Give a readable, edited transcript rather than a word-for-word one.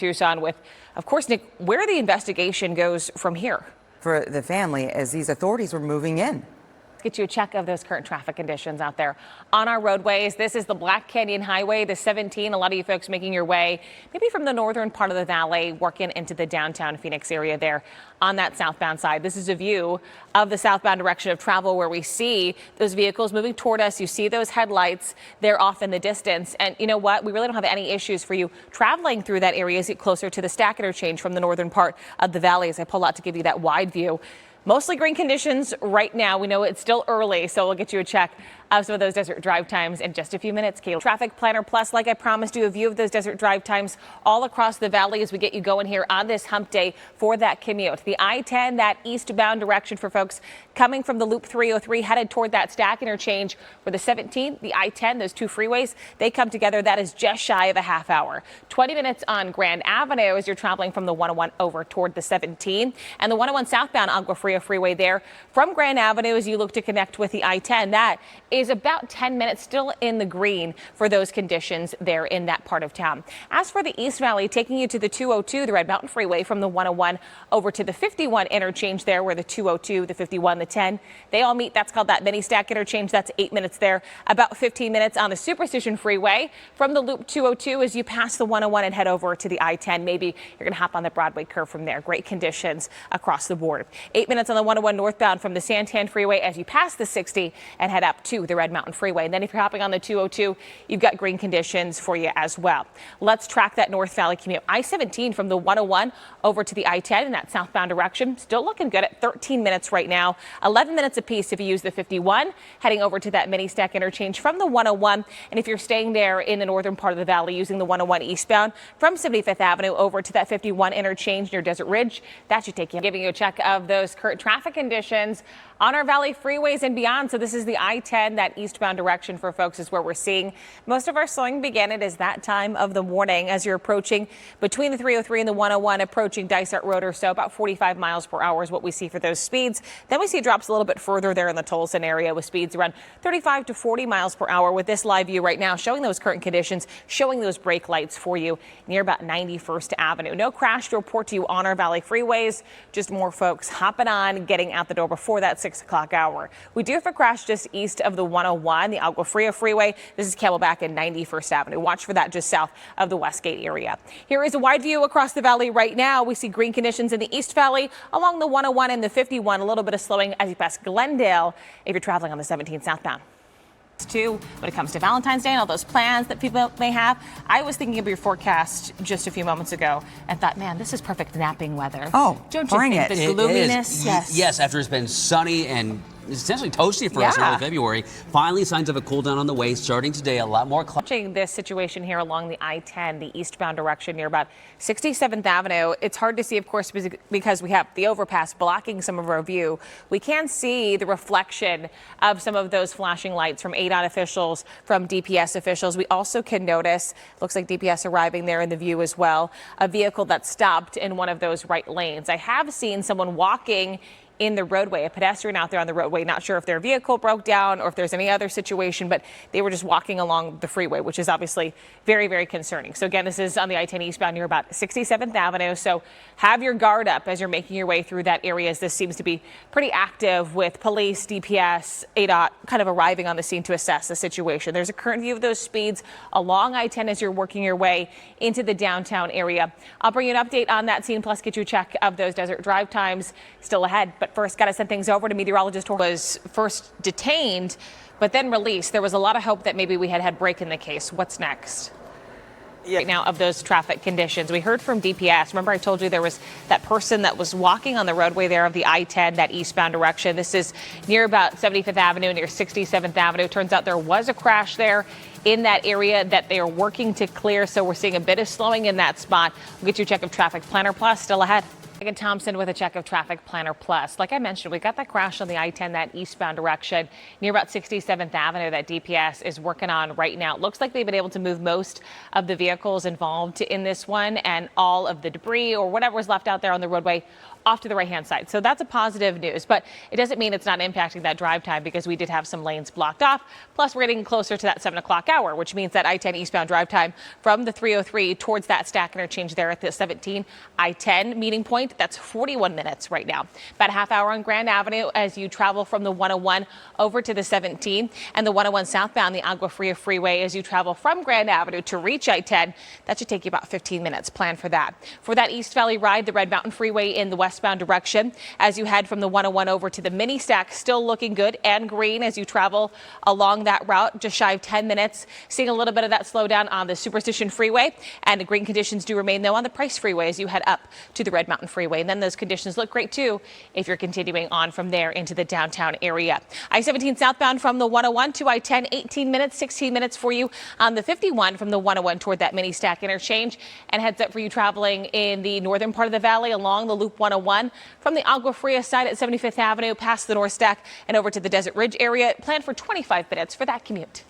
Tucson with, of course, Nick, where the investigation goes from here. For the family as these authorities were moving in. Get you a check of those current traffic conditions out there on our roadways. This is the Black Canyon Highway, the 17. A lot of you folks making your way maybe from the northern part of the valley, working into the downtown Phoenix area there on that southbound side. This is a view of the southbound direction of travel where we see those vehicles moving toward us. You see those headlights. They're off in the distance. And you know what? We really don't have any issues for you traveling through that area as you get closer to the stack interchange from the northern part of the valley as I pull out to give you that wide view. Mostly green conditions right now. We know it's still early, so we'll get you a check of some of those desert drive times in just a few minutes. Kayla. Traffic Planner Plus, like I promised you, a view of those desert drive times all across the valley as we get you going here on this hump day for that commute. The I-10, that eastbound direction for folks coming from the Loop 303 headed toward that stack interchange for the 17, the I-10, those two freeways, they come together. That is just shy of a half hour. 20 minutes on Grand Avenue as you're traveling from the 101 over toward the 17 and the 101 southbound Agua Fria freeway there from Grand Avenue as you look to connect with the I-10. That is about 10 minutes still in the green for those conditions there in that part of town. As for the East Valley, taking you to the 202, the Red Mountain Freeway from the 101 over to the 51 interchange there where the 202, the 51, the 10, they all meet. That's called that mini stack interchange. That's 8 minutes there. About 15 minutes on the Superstition Freeway from the Loop 202 as you pass the 101 and head over to the I-10. Maybe you're going to hop on the Broadway curve from there. Great conditions across the board. 8 minutes on the 101 northbound from the Santan Freeway as you pass the 60 and head up to the Red Mountain Freeway. And then if you're hopping on the 202, you've got green conditions for you as well. Let's track that North Valley commute. I-17 from the 101 over to the I-10 in that southbound direction. Still looking good at 13 minutes right now. 11 minutes apiece if you use the 51, heading over to that mini stack interchange from the 101. And if you're staying there in the northern part of the valley using the 101 eastbound from 75th Avenue over to that 51 interchange near Desert Ridge, that should take you. Giving you a check of those current traffic conditions on our valley freeways and beyond. So this is the I-10, that eastbound direction for folks is where we're seeing most of our slowing begin. It is that time of the morning as you're approaching between the 303 and the 101, approaching Dysart Road or so. About 45 miles per hour is what we see for those speeds. Then we see drops a little bit further there in the Tolleson area with speeds around 35 to 40 miles per hour with this live view right now showing those current conditions, showing those brake lights for you near about 91st Avenue. No crash to report to you on our valley freeways, just more folks hopping on, getting out the door before that 6 o'clock hour. We do have a crash just east of the 101, the Agua Fria freeway. This is Camelback and 91st Avenue. Watch for that just south of the Westgate area. Here is a wide view across the valley right now. We see green conditions in the East Valley along the 101 and the 51. A little bit of slowing as you pass Glendale if you're traveling on the 17 southbound. Too, when it comes to Valentine's Day and all those plans that people may have. I was thinking of your forecast just a few moments ago and thought, man, this is perfect napping weather. Oh, don't you think it. the gloominess? Yes, after it's been sunny and essentially toasty for us in early February. Finally, signs of a cool down on the way. Starting today, a lot more. Watching this situation here along the I-10, the eastbound direction near about 67th Avenue. It's hard to see, of course, because we have the overpass blocking some of our view. We can see the reflection of some of those flashing lights from ADOT officials, from DPS officials. We also can notice, looks like DPS arriving there in the view as well, a vehicle that stopped in one of those right lanes. I have seen someone walking in the roadway, a pedestrian out there on the roadway. Not sure if their vehicle broke down or if there's any other situation, but they were just walking along the freeway, which is obviously very, very concerning. So again, this is on the I-10 eastbound near about 67th Avenue. So have your guard up as you're making your way through that area, as this seems to be pretty active with police, DPS, ADOT kind of arriving on the scene to assess the situation. There's a current view of those speeds along I-10 as you're working your way into the downtown area. I'll bring you an update on that scene, plus get you a check of those desert drive times still ahead. But first, got to send things over to meteorologist who was first detained, but then released. There was a lot of hope that maybe we had break in the case. What's next? Right now of those traffic conditions. We heard from DPS. Remember I told you there was that person that was walking on the roadway there of the I-10, that eastbound direction. This is near about 75th Avenue, near 67th Avenue. Turns out there was a crash there in that area that they are working to clear. So we're seeing a bit of slowing in that spot. We'll get you a check of Traffic Planner Plus still ahead. Megan Thompson with a check of Traffic Planner Plus. Like I mentioned, we got that crash on the I-10, that eastbound direction near about 67th Avenue that DPS is working on right now. It looks like they've been able to move most of the vehicles involved in this one, and all of the debris or whatever was left out there on the roadway off to the right-hand side. So that's a positive news, but it doesn't mean it's not impacting that drive time because we did have some lanes blocked off. Plus, we're getting closer to that 7 o'clock hour, which means that I-10 eastbound drive time from the 303 towards that Stack interchange there at the 17 I-10 meeting point. That's 41 minutes right now. About a half hour on Grand Avenue as you travel from the 101 over to the 17 and the 101 southbound, the Agua Fria Freeway as you travel from Grand Avenue to reach I-10. That should take you about 15 minutes. Plan for that. For that East Valley ride, the Red Mountain Freeway in the westbound direction as you head from the 101 over to the mini stack, still looking good and green as you travel along that route, just shy of 10 minutes. Seeing a little bit of that slowdown on the Superstition Freeway, and the green conditions do remain though on the Price Freeway as you head up to the Red Mountain Freeway. And then those conditions look great too if you're continuing on from there into the downtown area. I-17 southbound from the 101 to I-10, 18 minutes, 16 minutes for you on the 51 from the 101 toward that mini stack interchange, and heads up for you traveling in the northern part of the valley along the Loop 101 from the Agua Fria side at 75th Avenue past the North Stack and over to the Desert Ridge area. Plan for 25 minutes for that commute.